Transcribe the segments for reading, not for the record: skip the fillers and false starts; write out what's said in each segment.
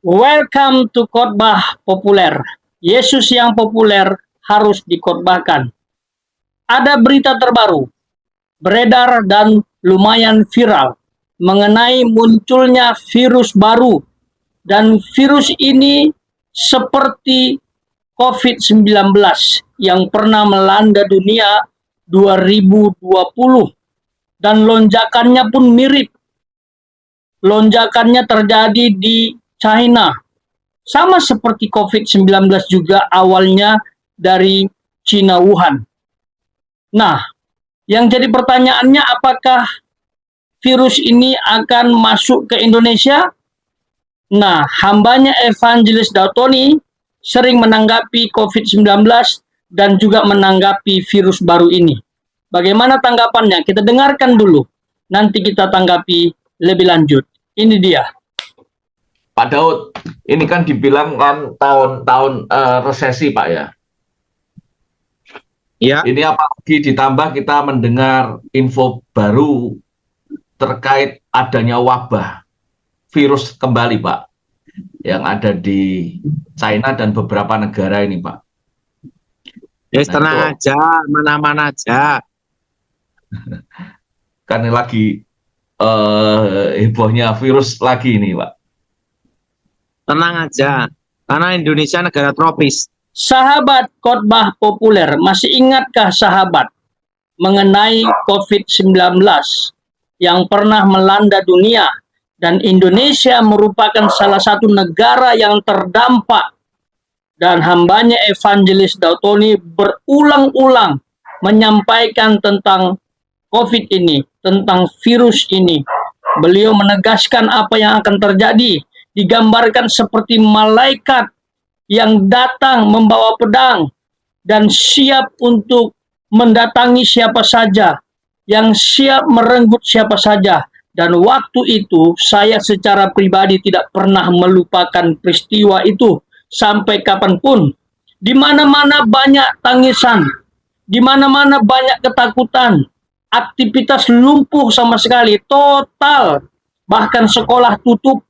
Welcome to khotbah populer. Yesus yang populer harus dikhotbahkan. Ada berita terbaru, beredar dan lumayan viral mengenai munculnya virus baru. Dan virus ini seperti COVID-19 yang pernah melanda dunia 2020. Dan lonjakannya pun mirip. Lonjakannya terjadi di China. Sama seperti COVID-19 juga awalnya dari China Wuhan. Nah, yang jadi pertanyaannya apakah virus ini akan masuk ke Indonesia? Nah, hambanya Evangelis Dautoni sering menanggapi COVID-19 dan juga menanggapi virus baru ini. Bagaimana tanggapannya? Kita dengarkan dulu. Nanti kita tanggapi lebih lanjut. Ini dia. Pak Daud, ini kan dibilang kan tahun-tahun resesi, Pak ya. Ya, Ini apalagi ditambah kita mendengar info baru terkait adanya wabah virus kembali, Pak, yang ada di China dan beberapa negara ini, Pak. ya Nah, tenang itu aja, mana-mana aja. kan lagi hebohnya virus lagi ini, Pak. Tenang aja, karena Indonesia negara tropis. Sahabat khotbah populer, masih ingatkah sahabat mengenai COVID-19 yang pernah melanda dunia dan Indonesia merupakan salah satu negara yang terdampak, dan hambanya Evangelis Dautoni berulang-ulang menyampaikan tentang COVID ini, tentang virus ini. Beliau menegaskan apa yang akan terjadi, digambarkan seperti malaikat yang datang membawa pedang dan siap untuk mendatangi siapa saja, yang siap merenggut siapa saja. Dan waktu itu saya secara pribadi tidak pernah melupakan peristiwa itu sampai kapanpun. Di mana-mana banyak tangisan, di mana-mana banyak ketakutan, aktivitas lumpuh sama sekali, total, bahkan sekolah tutup.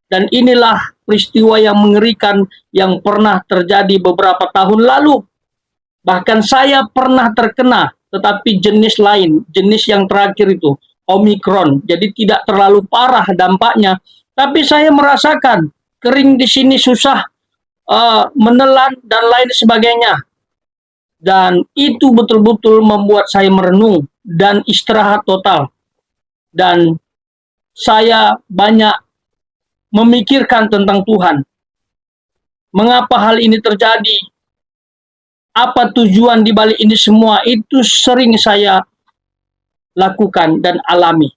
Dan inilah peristiwa yang mengerikan yang pernah terjadi beberapa tahun lalu. Bahkan saya pernah terkena, tetapi jenis lain, jenis yang terakhir itu, Omikron. Jadi tidak terlalu parah dampaknya, tapi saya merasakan kering di sini, susah menelan dan lain sebagainya. Dan itu betul-betul membuat saya merenung dan istirahat total. Dan saya banyak memikirkan tentang Tuhan. Mengapa hal ini terjadi? Apa tujuan di balik ini semua? Itu sering saya lakukan dan alami.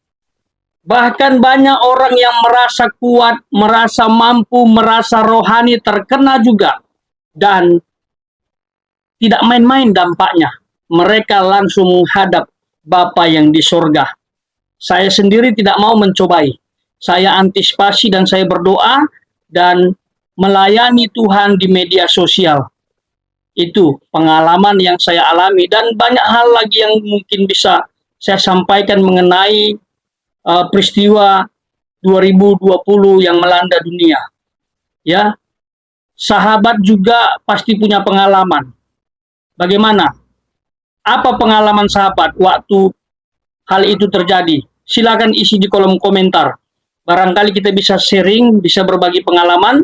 Bahkan banyak orang yang merasa kuat, merasa mampu, merasa rohani terkena juga. Dan tidak main-main dampaknya. Mereka langsung menghadap Bapa yang di sorga. Saya sendiri tidak mau mencobai. Saya antisipasi dan saya berdoa dan melayani Tuhan di media sosial. Itu pengalaman yang saya alami, dan banyak hal lagi yang mungkin bisa saya sampaikan mengenai peristiwa 2020 yang melanda dunia. Ya, sahabat juga pasti punya pengalaman. Bagaimana? Apa pengalaman sahabat waktu hal itu terjadi? Silakan isi di kolom komentar. Barangkali kita bisa sharing, bisa berbagi pengalaman.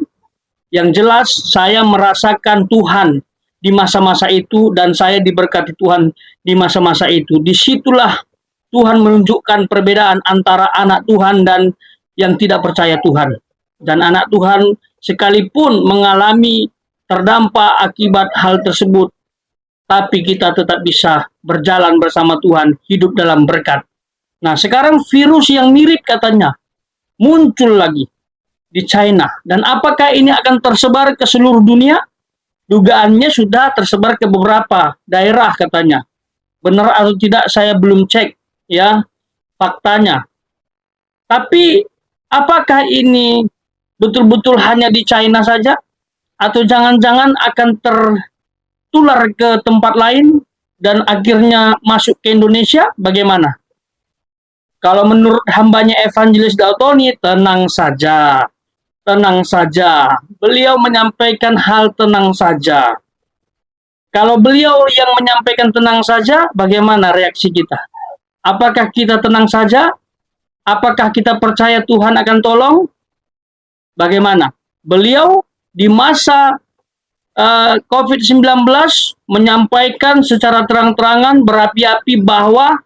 Yang jelas saya merasakan Tuhan di masa-masa itu, dan saya diberkati Tuhan di masa-masa itu. Disitulah Tuhan menunjukkan perbedaan antara anak Tuhan dan yang tidak percaya Tuhan. Dan anak Tuhan sekalipun mengalami terdampak akibat hal tersebut, tapi kita tetap bisa berjalan bersama Tuhan, hidup dalam berkat. Nah, sekarang virus yang mirip katanya muncul lagi di China. Dan apakah ini akan tersebar ke seluruh dunia? Dugaannya sudah tersebar ke beberapa daerah katanya. Benar atau tidak saya belum cek ya faktanya. Tapi apakah ini betul-betul hanya di China saja? Atau jangan-jangan akan tertular ke tempat lain dan akhirnya masuk ke Indonesia? Bagaimana? Kalau menurut hambanya Evangelis Dautoni, tenang saja. tenang saja. Beliau menyampaikan hal tenang saja. Kalau beliau yang menyampaikan tenang saja, bagaimana reaksi kita? Apakah kita tenang saja? Apakah kita percaya Tuhan akan tolong? Bagaimana? Beliau di masa COVID-19 menyampaikan secara terang-terangan berapi-api bahwa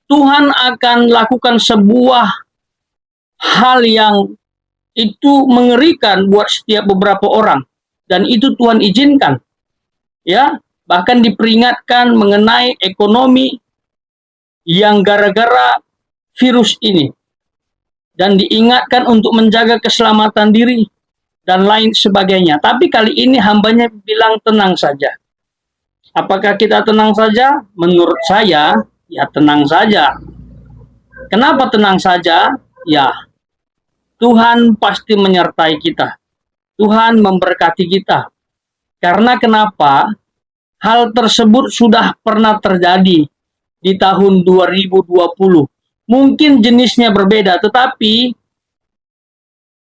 Tuhan akan lakukan sebuah hal yang itu mengerikan buat setiap beberapa orang, dan itu Tuhan izinkan. Ya, bahkan diperingatkan mengenai ekonomi yang gara-gara virus ini, dan diingatkan untuk menjaga keselamatan diri dan lain sebagainya. Tapi kali ini hambanya bilang tenang saja. Apakah kita tenang saja? Menurut saya, ya tenang saja. Kenapa tenang saja? Ya, Tuhan pasti menyertai kita. Tuhan memberkati kita. Karena kenapa? Hal tersebut sudah pernah terjadi di tahun 2020. Mungkin jenisnya berbeda, tetapi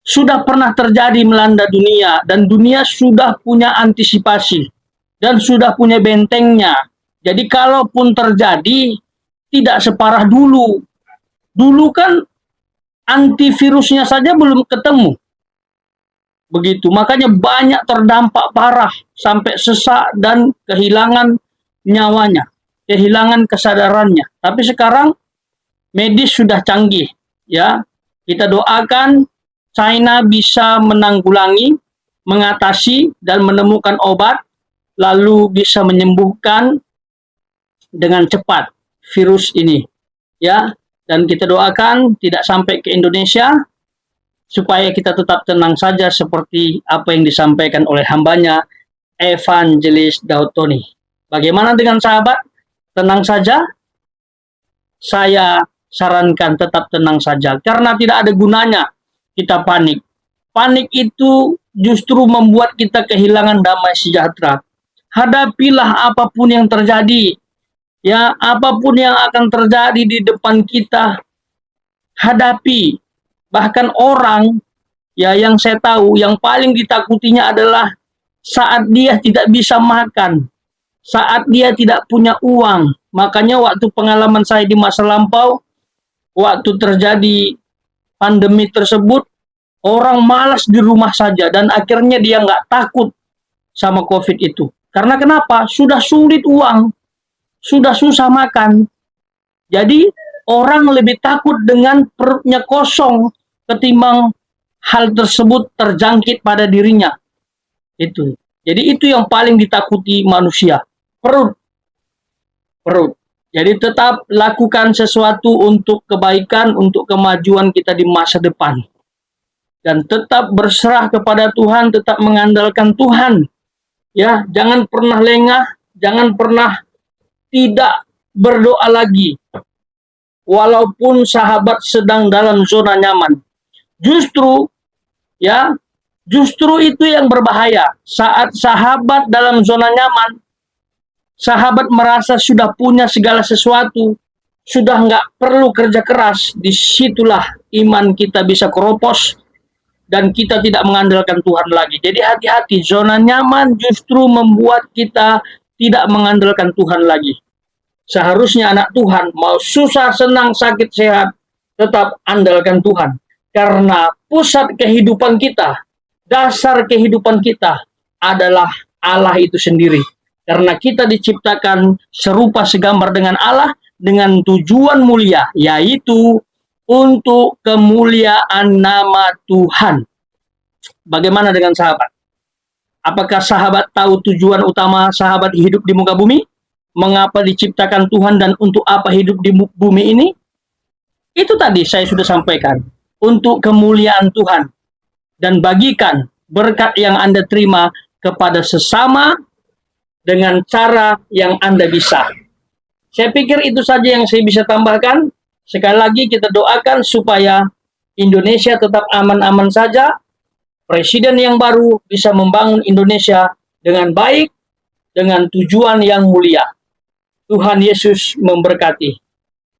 sudah pernah terjadi melanda dunia, dan dunia sudah punya antisipasi dan sudah punya bentengnya. Jadi kalaupun terjadi, tidak separah dulu. Dulu kan antivirusnya saja belum ketemu. Begitu, makanya banyak terdampak parah sampai sesak dan kehilangan nyawanya, kehilangan kesadarannya. Tapi sekarang medis sudah canggih, ya. Kita doakan China bisa menanggulangi, mengatasi dan menemukan obat, lalu bisa menyembuhkan dengan cepat virus ini, ya. Dan kita doakan tidak sampai ke Indonesia, supaya kita tetap tenang saja seperti apa yang disampaikan oleh hambanya, Evangelis Daud Tony. Bagaimana dengan sahabat? Tenang saja? Saya sarankan tetap tenang saja, karena tidak ada gunanya kita panik. Panik itu justru membuat kita kehilangan damai sejahtera. Hadapilah apapun yang terjadi. Ya, apapun yang akan terjadi di depan kita, hadapi. Bahkan orang, ya, yang saya tahu yang paling ditakutinya adalah saat dia tidak bisa makan, saat dia tidak punya uang. Makanya waktu pengalaman saya di masa lampau, waktu terjadi pandemi tersebut, orang malas di rumah saja, dan akhirnya dia nggak takut sama COVID itu. Karena kenapa? Sudah sulit uang, sudah susah makan. Jadi orang lebih takut dengan perutnya kosong ketimbang hal tersebut terjangkit pada dirinya. Itu. Jadi itu yang paling ditakuti manusia. Perut. Jadi tetap lakukan sesuatu untuk kebaikan, untuk kemajuan kita di masa depan. Dan tetap berserah kepada Tuhan, tetap mengandalkan Tuhan. Ya, jangan pernah lengah, jangan pernah tidak berdoa lagi. Walaupun sahabat sedang dalam zona nyaman. Justru itu yang berbahaya. Saat sahabat dalam zona nyaman, sahabat merasa sudah punya segala sesuatu, sudah nggak perlu kerja keras, disitulah iman kita bisa keropos dan kita tidak mengandalkan Tuhan lagi. Jadi hati-hati, zona nyaman justru membuat kita tidak mengandalkan Tuhan lagi. Seharusnya anak Tuhan, mau susah, senang, sakit, sehat, tetap andalkan Tuhan. Karena pusat kehidupan kita, dasar kehidupan kita adalah Allah itu sendiri. Karena kita diciptakan serupa segambar dengan Allah dengan tujuan mulia, yaitu untuk kemuliaan nama Tuhan. Bagaimana dengan sahabat? Apakah sahabat tahu tujuan utama sahabat hidup di muka bumi? Mengapa diciptakan Tuhan dan untuk apa hidup di bumi ini? Itu tadi saya sudah sampaikan. Untuk kemuliaan Tuhan. Dan bagikan berkat yang Anda terima kepada sesama dengan cara yang Anda bisa. Saya pikir itu saja yang saya bisa tambahkan. Sekali lagi kita doakan supaya Indonesia tetap aman-aman saja. Presiden yang baru bisa membangun Indonesia dengan baik, dengan tujuan yang mulia. Tuhan Yesus memberkati.